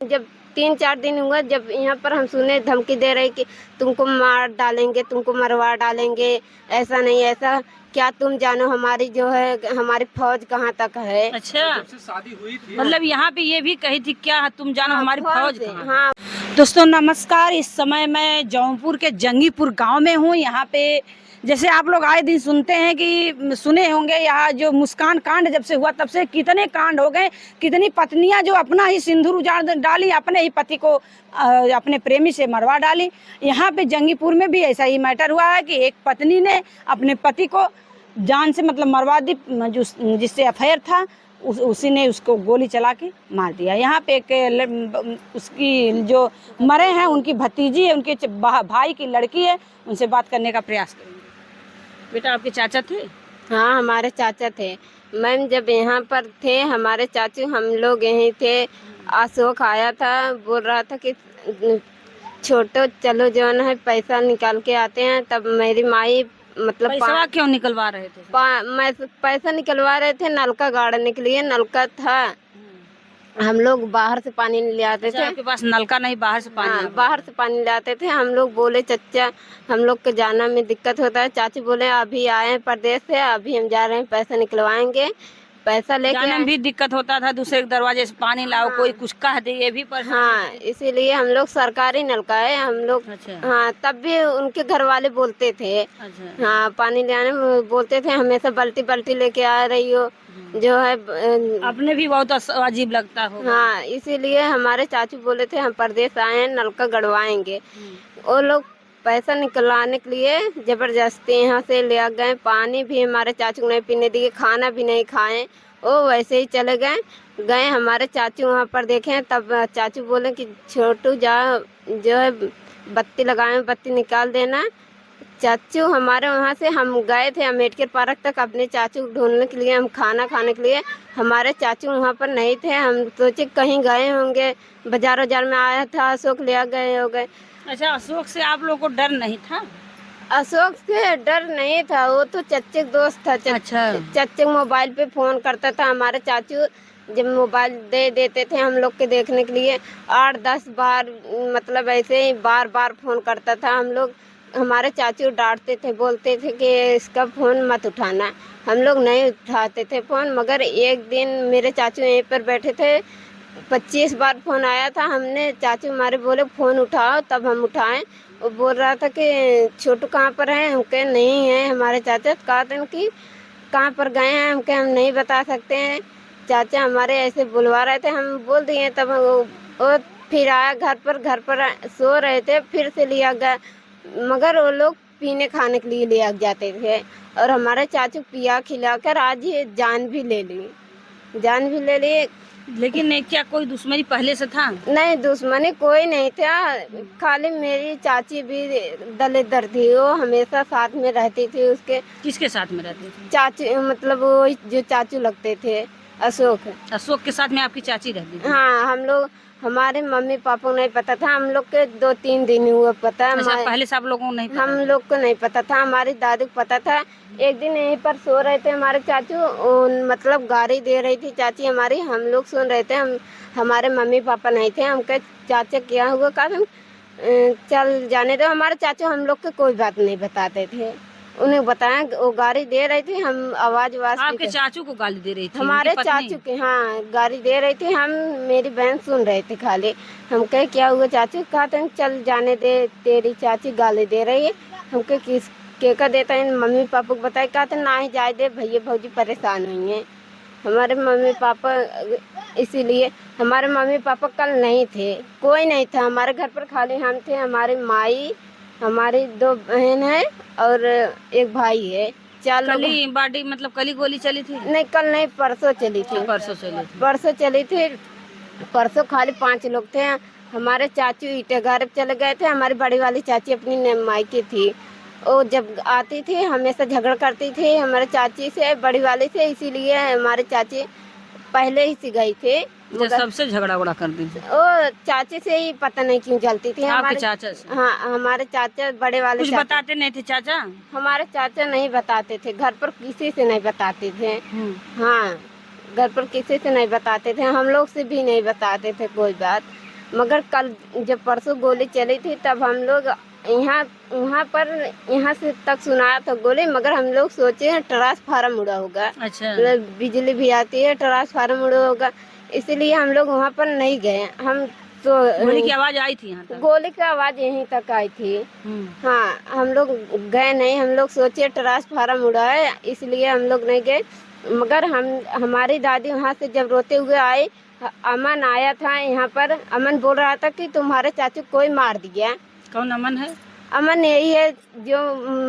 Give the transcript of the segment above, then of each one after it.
जब 3-4 दिन हुआ, जब यहाँ पर हम सुने धमकी दे रहे कि तुमको मार डालेंगे, तुमको मरवा डालेंगे, ऐसा नहीं ऐसा, क्या तुम जानो हमारी जो है हमारी फौज कहाँ तक है। अच्छा, जब से शादी हुई थी मतलब यहाँ पे ये भी कही थी क्या तुम जानो हाँ, हमारी फौज से, कहाँ है? हाँ। दोस्तों नमस्कार, इस समय मैं जौनपुर के जंगीपुर गांव में हूँ। यहाँ पे जैसे आप लोग आए दिन सुनते हैं कि सुने होंगे, यहाँ जो मुस्कान कांड जब से हुआ तब से कितने कांड हो गए, कितनी पत्नियां जो अपना ही सिंदूर उजाड़ डाली, अपने ही पति को अपने प्रेमी से मरवा डाली। यहाँ पे जंगीपुर में भी ऐसा ही मैटर हुआ है कि एक पत्नी ने अपने पति को जान से मतलब मरवा दी, जिससे अफेयर था उसी ने उसको गोली चला के मार दिया। यहाँ पे एक उसकी जो मरे हैं उनकी भतीजी है, उनके भाई की लड़की है, उनसे बात करने का प्रयास करेंगे। बेटा आपके चाचा थे? हाँ, हमारे चाचा थे मैम। जब यहाँ पर थे हमारे चाचू, हम लोग यहीं थे। अशोक आया था, बोल रहा था कि छोटो चलो जो है पैसा निकाल के आते हैं। तब मेरी माई मतलब पैसा क्यों निकलवा रहे थे? मैं पैसा निकलवा रहे थे नलका गाड़ने के लिए। नलका था, हम लोग बाहर से पानी ले आते थे। आपके पास नलका नहीं, बाहर से पानी? हाँ, बाहर से पानी ले आते थे। हम लोग बोले चचा हम लोग के जाना में दिक्कत होता है। चाची बोले अभी आए हैं प्रदेश से, अभी हम जा रहे हैं पैसा निकलवाएंगे। पैसा लेके जाने में भी दिक्कत होता था, दूसरे दरवाजे से पानी लाओ, हाँ, कोई कुछ कह दे, ये भी परेशान। हाँ, इसीलिए हम लोग सरकारी नलका है हम लोग। अच्छा। हाँ, तब भी उनके घर वाले बोलते थे। अच्छा। हाँ, पानी ले आने में बोलते थे, हमेशा बल्टी बल्टी लेके आ रही हो जो है। अपने भी बहुत अजीब लगता होगा। हाँ, इसीलिए हमारे चाचू बोले थे हम प्रदेश आए हैं नलका गड़वाएंगे। वो लोग पैसा निकलवाने के लिए जबरदस्ती यहाँ से ले आ गए। पानी भी हमारे चाचू को नहीं पीने दिए, खाना भी नहीं खाए, वो वैसे ही चले गए। हमारे चाचू वहाँ पर देखे, तब चाचू बोले कि छोटू जा जो है बत्ती लगाए, बत्ती निकाल देना। चाचू हमारे वहाँ से हम गए थे अम्बेडकर पार्क तक अपने चाचू ढूंढने के लिए, हम खाना खाने के लिए। हमारे चाचू वहाँ पर नहीं थे, हम सोचे कहीं गए होंगे, बाजार में आया था अशोक ले गए हो गए। अच्छा, अशोक से आप लोगों को डर नहीं था? अशोक से डर नहीं था, वो तो चच्चे का दोस्त था। अच्छा। चच्चे मोबाइल पे फोन करता था। हमारे चाचू जब मोबाइल दे देते थे हम लोग के देखने के लिए, 8-10 बार मतलब ऐसे ही बार बार फोन करता था। हम लोग हमारे चाचू डांटते थे, बोलते थे कि इसका फ़ोन मत उठाना। हम लोग नहीं उठाते थे फ़ोन। मगर एक दिन मेरे चाचू यहीं पर बैठे थे, 25 बार फ़ोन आया था। हमने चाचू हमारे बोले फ़ोन उठाओ, तब हम उठाएं। वो बोल रहा था कि छोटू कहाँ पर है। हम कहे नहीं है हमारे चाचा। कहा था कि कहाँ पर गए हैं। हम कहे हम नहीं बता सकते हैं, चाचा हमारे ऐसे बुलवा रहे थे। हम बोल दिए। तब वो फिर आया घर पर सो रहे थे, फिर से लिया गया। मगर वो लोग पीने खाने के लिए ले जाते थे, और हमारे चाचू पिया खिलाकर आज ये जान भी ले ली। लेकिन क्या कोई दुश्मनी पहले से था? नहीं, दुश्मनी कोई नहीं था। खाली मेरी चाची भी दलित थी, वो हमेशा साथ में रहती थी उसके। किसके साथ में रहते थे? चाचू मतलब वो जो चाचू लगते थे अशोक के साथ में आपकी चाची रहती थी? हाँ, हम लोग हमारे मम्मी पापा को नहीं पता था। हम लोग के 2-3 दिन हुआ पता। अच्छा, पहले से आप लोगों को नहीं पता? हम लोग को नहीं पता था, हमारी दादी को पता था। एक दिन यहीं पर सो रहे थे हमारे चाचू, मतलब गाड़ी दे रही थी चाची हमारी, हम लोग सुन रहे थे। हमारे मम्मी पापा नहीं थे। हम कहे चाचा क्या हुआ, कहा चल जाने दो। हमारे चाचू हम लोग को कोई बात नहीं बताते थे। उन्हें बताया वो गाड़ी दे रही थी, हम आवाज आपके चाचू को गाली दे रही थी? हमारे चाचू के, हाँ, गाड़ी दे रही थी। हम मेरी बहन सुन रहे थे खाली। हम कहे क्या हुआ चाचू, कहा था चल जाने दे, तेरी चाची गाली दे रही है। हम कहे किस के का देता है, मम्मी पापा को बताए। कहा था ना ही जाए दे, भैया भौजी परेशान हुई हैं हमारे मम्मी पापा। इसीलिए हमारे मम्मी पापा कल नहीं थे, कोई नहीं था हमारे घर पर, खाली हम थे, हमारी माई, हमारी 2 बहन है और एक भाई है। कली बाडी मतलब कली गोली चली थी? नहीं, कल नहीं, परसों चली थी। परसों चली थी। परसों खाली 5 लोग थे। हमारे चाचू ईटे घर चले गए थे। हमारी बड़ी वाली चाची अपनी मायके थी, वो जब आती थी हमेशा झगड़ा करती थी हमारे चाची से, बड़ी वाली से। इसीलिए हमारे चाची पहले ही से गई थे। सबसे झगड़ा उड़ा करती थी? वो चाची से ही पता नहीं क्यों जलती थी। आपके चाचा से? हाँ, हमारे चाचा बड़े वाले कुछ बताते नहीं थे चाचा? हमारे चाचा नहीं बताते थे, घर पर किसी से नहीं बताते थे। हाँ, घर पर किसी से नहीं बताते थे, हम लोग से भी नहीं बताते थे कोई बात। मगर कल जब परसों गोली चली थी तब हम लोग यहाँ से तक सुनाया था गोली, मगर हम लोग सोचे ट्रांसफार्मर उड़ा होगा। अच्छा। मतलब बिजली भी आती है, ट्रांसफार्मर उड़ा होगा, इसलिए हम लोग वहाँ पर नहीं गए। हम तो गोली की आवाज आई थी यहाँ तक? गोली की आवाज यहीं तक आई थी। हाँ, हम लोग गए नहीं, हम लोग सोचे ट्रांसफार्मर उड़ा है, इसलिए हम लोग नहीं गए। मगर हमारी दादी वहाँ से जब रोते हुए आई, अमन आया था यहाँ पर, अमन बोल रहा था कि तुम्हारे चाचू कोई मार दिया। कौन अमन है? अमन यही है जो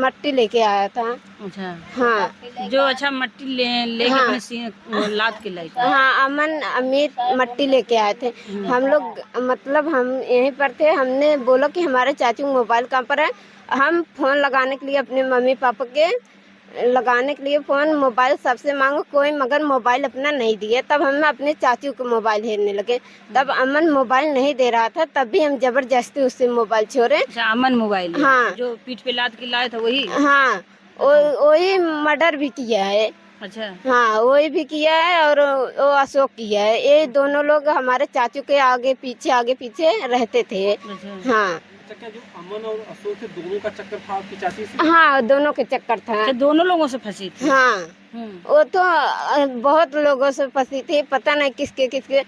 मट्टी लेके आया था। अच्छा। हाँ, जो अच्छा मट्टी लेके हाँ, अपने लाद के लाई थी। हाँ, अमन अमित मट्टी लेके आए थे। हम लोग मतलब हम यहीं पर थे, हमने बोला कि हमारे चाचू मोबाइल कहाँ पर है। हम फोन लगाने के लिए अपने मम्मी पापा के लगाने के लिए फोन मोबाइल सबसे मांगो कोई, मगर मोबाइल अपना नहीं दिए। तब हम अपने चाचू को मोबाइल हेरने लगे। तब अमन मोबाइल नहीं दे रहा था, तब भी हम जबरदस्ती उससे मोबाइल छोड़े। अच्छा, अमन मोबाइल? हाँ, जो पीठ पे लाद के लाया था वही? हाँ, वही मर्डर भी किया है। अच्छा। हाँ, वही भी किया है और वो अशोक किया है। ये दोनों लोग हमारे चाचू के आगे पीछे रहते थे। अच्छा। हाँ। क्या जो अमन और अशोक थे दोनों का चक्कर था आपकी चाची से? हाँ, दोनों के चक्कर था। अच्छा, दोनों लोगों से फंसी थी? हाँ, वो तो बहुत लोगों से फंसी थी, पता नहीं किसके किसके।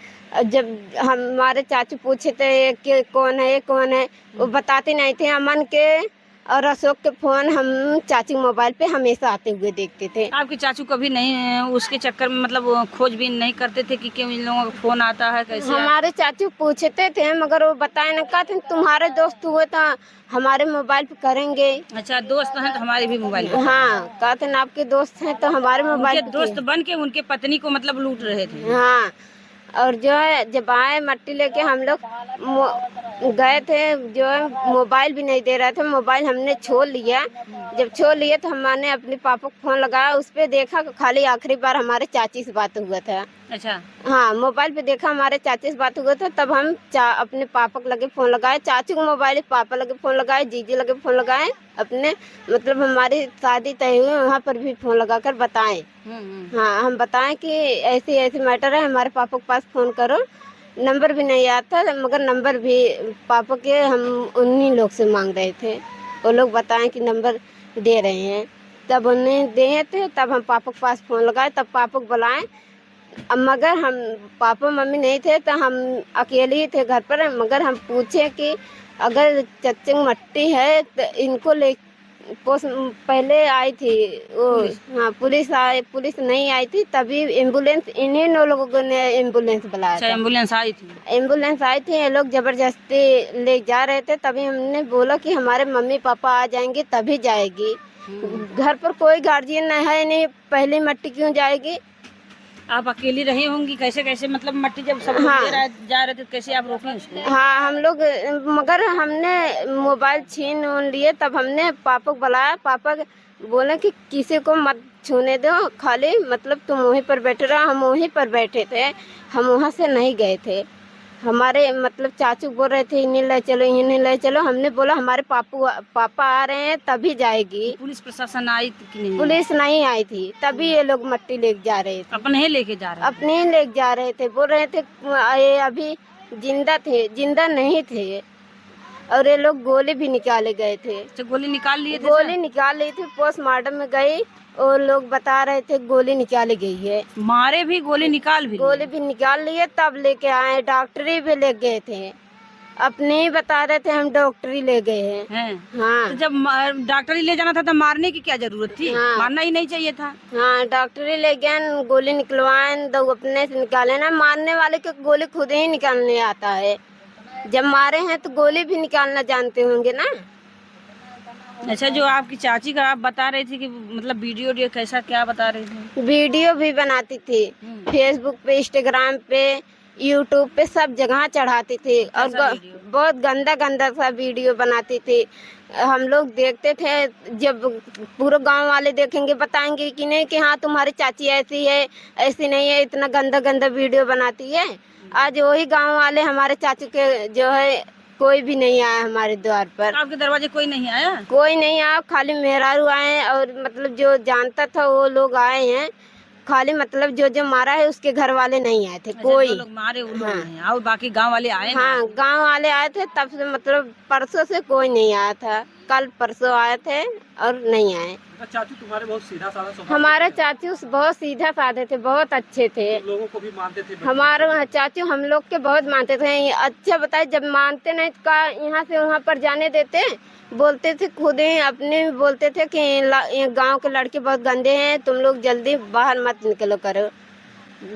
जब हमारे चाचू पूछे थे कि कौन है ये कौन है, वो बताते नहीं थे। अमन के और अशोक के फोन हम चाचू मोबाइल पे हमेशा आते हुए देखते थे। आपके चाचू कभी नहीं उसके चक्कर में मतलब खोजबीन नहीं करते थे कि क्यों इन लोगों का फोन आता है, कैसे? हमारे चाचू पूछते थे, मगर वो बताए ना, कहते तुम्हारे दोस्त हुए तो हमारे मोबाइल पे करेंगे। अच्छा, दोस्त हैं तो हमारे भी मोबाइल पे? हाँ, कहते न आपके दोस्त हैं तो हमारे मोबाइल पे दोस्त बन के उनके पत्नी को मतलब लूट रहे थे? हाँ, और जो है जब आए मट्टी लेके हम लोग गए थे, जो है मोबाइल भी नहीं दे रहा था। मोबाइल हमने छोड़ लिया। जब छोड़ लिए तो हमने अपने पापा को फोन लगाया, उस पे देखा खाली आखिरी बार हमारे चाची से बात हुआ था। अच्छा। हाँ, मोबाइल पे देखा हमारे चाची से बात हुआ था, तब हम अपने पापा को लगे फोन लगाए। चाचू को मोबाइल पापा लगे फोन लगाए, जीजी लगे फोन लगाए, अपने मतलब हमारी शादी तय हुई वहाँ पर भी फोन लगाकर बताएं। हाँ, हम बताएं कि ऐसी ऐसी मैटर है, हमारे पापा के पास फोन करो। नंबर भी नहीं आता, मगर नंबर भी पापा के हम उन्हीं लोग से मांग रहे थे। वो लोग बताएं कि नंबर दे रहे हैं, तब उन्हें दिए थे। तब हम पापा के पास फोन लगाए, तब पापा को बुलाएं। अब मगर हम पापा मम्मी नहीं थे तो हम अकेले ही थे घर पर। मगर हम पूछे कि अगर चच्चंग मट्टी है तो इनको ले पहले आई थी वो। हाँ, पुलिस नहीं आई थी, तभी एम्बुलेंस इन्हीं लोगों ने एम्बुलेंस बुलाया था। एम्बुलेंस आई थी? एम्बुलेंस आई थी, ये लोग जबरदस्ती ले जा रहे थे। तभी हमने बोला कि हमारे मम्मी पापा आ जाएंगे तभी जाएगी। घर पर कोई गार्जियन है नहीं, पहली मट्टी क्यों जाएगी? आप अकेली रही होंगी, कैसे कैसे मतलब मट्टी जब सब लोग जा रहे थे, कैसे आप रोकी उसको? हाँ, हम लोग मगर हमने मोबाइल छीन लिए, तब हमने पापा को बुलाया। पापा बोले कि किसी को मत छूने दो, खाली मतलब तुम वहीं पर बैठे रहो। हम वहीं पर बैठे थे, हम वहाँ से नहीं गए थे। हमारे मतलब चाचू बोल रहे थे इन्हें ले चलो, इन्हें ले चलो। हमने बोला हमारे पापा आ रहे हैं तभी जाएगी। पुलिस प्रशासन आई थी कि नहीं? पुलिस नहीं आई थी, तभी ये लोग मट्टी लेके जा रहे थे। अपने ही लेके जा रहे? अपने ही लेके जा रहे थे। बोल रहे थे ये अभी जिंदा थे, जिंदा नहीं थे। और ये लोग गोली भी निकाले गए थे। तो गोली निकाल लिए थे? गोली निकाल ली थी, पोस्टमार्टम में गई और लोग बता रहे थे गोली निकाली गई है। मारे भी गोली निकाल लिए, तब लेके आए। डॉक्टरी भी ले गए थे, अपने ही बता रहे थे हम डॉक्टरी ले गए हैं। हाँ, तो जब डॉक्टरी ले जाना था तो मारने की क्या जरूरत थी? हाँ, मारना ही नहीं चाहिए था। हाँ, डॉक्टरी ले गए, गोली निकलवाए तो अपने से निकाले ना। मारने वाले को गोली खुद ही निकालने आता है, जब मारे हैं तो गोली भी निकालना जानते होंगे ना। अच्छा, जो आपकी चाची का आप बता रही थी कि मतलब वीडियो कैसा क्या बता रही थी? वीडियो भी बनाती थी, फेसबुक पे, इंस्टाग्राम पे, यूट्यूब पे सब जगह चढ़ाती थी। और बहुत गंदा सा वीडियो बनाती थी। हम लोग देखते थे, जब पूरे गांव वाले देखेंगे बताएंगे कि नहीं कि हाँ तुम्हारी चाची ऐसी है, ऐसी नहीं है, इतना गंदा वीडियो बनाती है। आज वही गांव वाले हमारे चाचू के जो है कोई भी नहीं आया हमारे द्वार पर। आपके दरवाजे कोई नहीं आया? कोई नहीं आया, खाली मेहरारू आए और मतलब जो जानता था वो लोग आए हैं। खाली मतलब जो मारा है उसके घर वाले नहीं आए थे अच्छा, कोई। जो लोग मारे वो लोग हाँ। नहीं हैं, और बाकी गांव वाले आए ना? हाँ, गांव वाले आए थे तब से, मतलब परसों से कोई नहीं आया था। कल परसों आए थे और नहीं आए। बेटा चाचू तुम्हारे बहुत सीधा साधा स्वभाव हमारे थे। चाचू बहुत सीधा साधे थे, बहुत अच्छे थे। तुम लोगों को भी मानते थे बच्चे? हमारे चाचू हम लोग के बहुत मानते थे। अच्छा बताए, जब मानते नहीं तो का यहाँ से वहाँ पर जाने देते। बोलते थे खुद ही अपने भी बोलते थे कि ये गांव के लड़के बहुत गंदे हैं, तुम लोग जल्दी बाहर मत निकलो करो।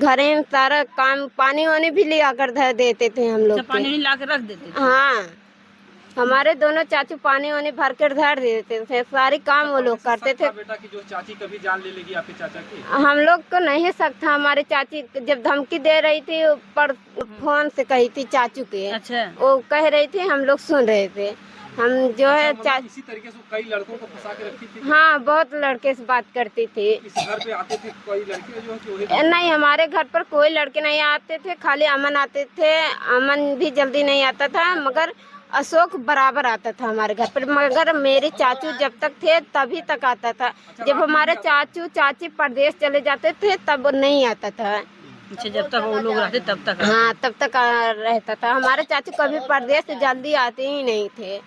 घरे में सारा काम पानी वानी भी लिया कर धर देते थे हम लोग अच्छा, पानी के। नहीं ला के रख देते थे? हाँ, हमारे दोनों चाचू पानी वानी भर कर धर देते थे, सारे काम वो लोग करते थे। बेटा कि जो चाची कभी जान ले लेगी आपके चाचा की? हम लोग को नहीं सकता। हमारे चाची जब धमकी दे रही थी पर फोन से कही थी चाचू के, अच्छा, वो कह रही थी, हम लोग सुन रहे थे। हम जो है मतलब इसी तरीके से कई लड़कों को फंसा के रखी थी? हाँ, बहुत लड़के से बात करती थी। इस घर पे आते थे कोई लड़के जो है कि वही? नहीं, हमारे घर पर कोई लड़के नहीं आते थे, खाली अमन आते थे। अमन भी जल्दी नहीं आता था, मगर अशोक बराबर आता था हमारे घर पर। मगर मेरे चाचू जब तक थे तभी तक आता था। जब हमारे चाचू चाची परदेश चले जाते थे तब वो नहीं आता था। अच्छा, जब तक वो लोग रहते तब तक? हाँ, तब तक रहता था। हमारे चाचू कभी परदेश से जल्दी आते ही नहीं थे।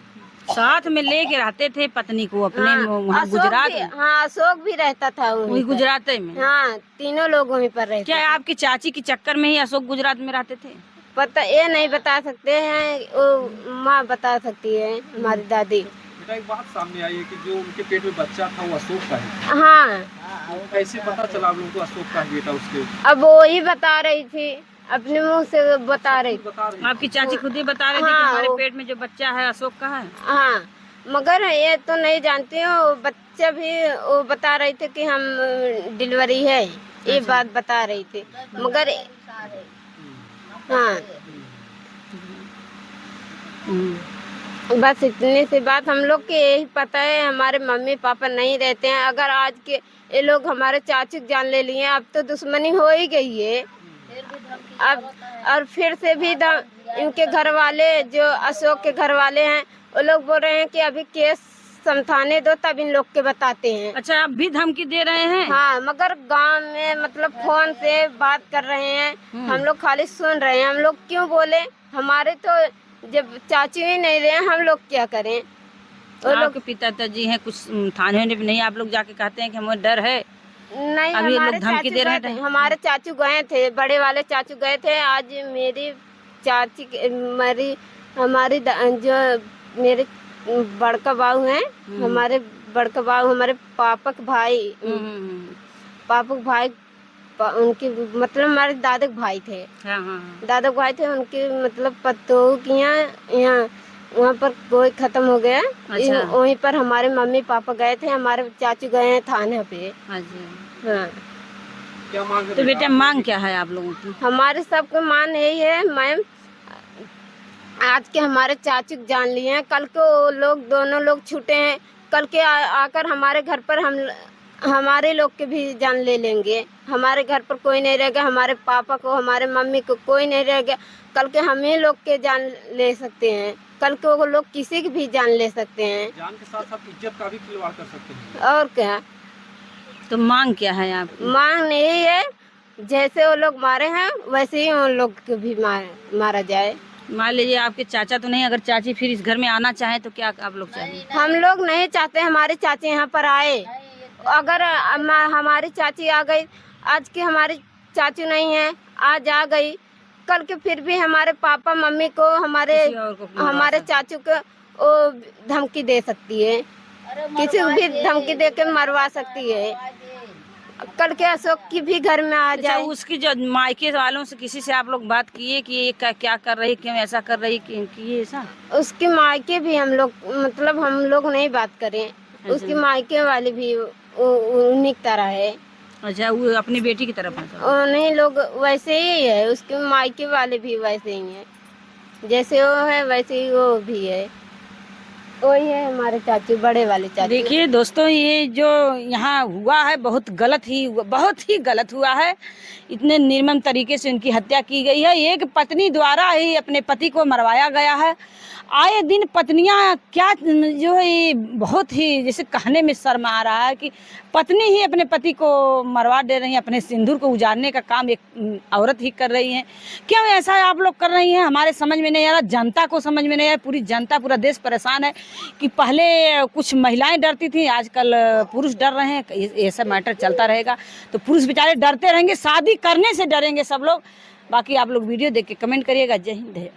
साथ में लेके रहते थे पत्नी को अपने हाँ, वहाँ गुजरात में? हाँ, अशोक भी रहता था वही वहीं पर। गुजरात में? हाँ, तीनों लोग वहीं पर रहते। क्या आपकी चाची के चक्कर में ही अशोक गुजरात में रहते थे? पता ये नहीं बता सकते हैं, वो माँ बता सकती है, हमारी दादी। बेटा एक बात सामने आई है कि जो उनके पेट में बच्चा था वो अशोक का है। हाँ, तो कैसे पता चला आप लोगों को अशोक का है बेटा उसके? अब वो ही बता रही थी, अपने मुंह से बता रही थी। बता रही आपकी चाची खुद ही बता रही थी कि हाँ, हमारे वो- पेट में जो बच्चा है अशोक का है? हाँ, मगर ये तो नहीं जानती हूँ। बच्चा भी वो बता रही थी कि हम डिलीवरी है, ये अच्छा। बात बता रही थी। मगर हाँ, बस इतनी सी बात हम लोग के यही पता है। हमारे मम्मी पापा नहीं रहते हैं। अगर आज के ये लोग हमारे चाचू की जान ले लिए, अब तो दुश्मनी हो ही गई है। अब और फिर से भी इनके घर वाले, जो अशोक के घर वाले हैं, वो लोग बोल रहे हैं कि अभी केस समझाने दो तब इन लोग के बताते हैं। अच्छा, आप भी धमकी दे रहे हैं? हाँ, मगर गांव में मतलब फोन से बात कर रहे हैं, हम लोग खाली सुन रहे हैं। हम लोग क्यों बोले? हमारे तो जब चाचू ही नहीं रहे, हम लोग क्या करें? वो लोग आपके पिताजी हैं, कुछ थाने में नहीं आप लोग जाके कहते हैं कि हमें डर है? नहीं, अभी ये हमारे लोग धमकी चाचू दे रहे गए हैं? थे। हमारे चाचू गए थे, बड़े वाले चाचू गए थे। आज मेरी चाची हमारी जो मेरे बड़का बाबू हैं, हमारे बड़का बाबू हमारे पापा के भाई, पापा के भाई उनके मतलब हमारे दादा के भाई थे। हाँ, हाँ। दादा के भाई थे, उनके मतलब पतोह की यहाँ वहाँ पर कोई खत्म हो गया। अच्छा। वहीं पर हमारे मम्मी पापा गए थे, हमारे चाचू गए हैं थाने पे। अच्छा, हाँ, क्या मांग तो बेटा मांग क्या है आप लोगों की? हमारे सबको मान यही है मैम, आज के हमारे चाचू को जान लिए हैं, कल को वो लोग दोनों लोग छूटे हैं, कल के आकर हमारे घर पर हमारे लोग के भी जान ले लेंगे। हमारे घर पर कोई नहीं रहेगा, हमारे पापा को, हमारे मम्मी को कोई नहीं रहेगा। कल के हम ही लोग के जान ले सकते हैं, कल को वो लोग किसी की भी जान ले सकते हैं। जान के साथ साथ इज्जत का भी खिलवाड़ कर सकते हैं। और क्या तो मांग क्या है आप? मांग यही है, जैसे वो लोग मारे हैं वैसे ही उन लोग को भी मारा जाए। मान लीजिए आपके चाचा तो नहीं, अगर चाची फिर इस घर में आना चाहे तो क्या आप लोग चाहिए? हम लोग नहीं चाहते हमारी चाची यहाँ पर आए। अगर हमारी चाची आ गई, आज की हमारी चाचू नहीं है, आज आ गई, कल के फिर भी हमारे पापा मम्मी को, किसी और को मरवा हमारे चाचू को वो धमकी दे सकती है, किसी को भी धमकी दे के मरवा सकती है। कल के अशोक की भी घर में आ अच्छा, जाए। उसकी जो मायके वालों से किसी से आप लोग बात किए कि ये क्या कर रही, क्यों ऐसा कर रही, कि ऐसा? उसके मायके भी हम लोग मतलब हम लोग नहीं बात करें। उसकी मायके वाली भी उन्हीं की तरह है। अच्छा, वो अपनी बेटी की तरफ है? उन्हीं लोग वैसे ही है, उसके मायके वाले भी वैसे ही है, जैसे वो है वैसे ही वो भी है। वही है हमारे चाचू, बड़े वाले चाचू। देखिए दोस्तों, ये जो यहाँ हुआ है बहुत ही गलत हुआ है। इतने निर्मम तरीके से उनकी हत्या की गई है। एक पत्नी द्वारा ही अपने पति को मरवाया गया है। आए दिन पत्नियां क्या जो है, ये बहुत ही जैसे कहने में शर्म आ रहा है कि पत्नी ही अपने पति को मरवा दे रही है। अपने सिंदूर को उजाड़ने का काम एक औरत ही कर रही है। क्यों ऐसा आप लोग कर रही हैं, हमारे समझ में नहीं आ रहा, जनता को समझ में नहीं आ रहा। पूरी जनता, पूरा देश परेशान है कि पहले कुछ महिलाएं डरती थी, आजकल पुरुष डर रहे हैं। ऐसा मैटर चलता रहेगा तो पुरुष बेचारे डरते रहेंगे, शादी करने से डरेंगे सब लोग। बाकी आप लोग वीडियो देख के कमेंट करिएगा। जय हिंद।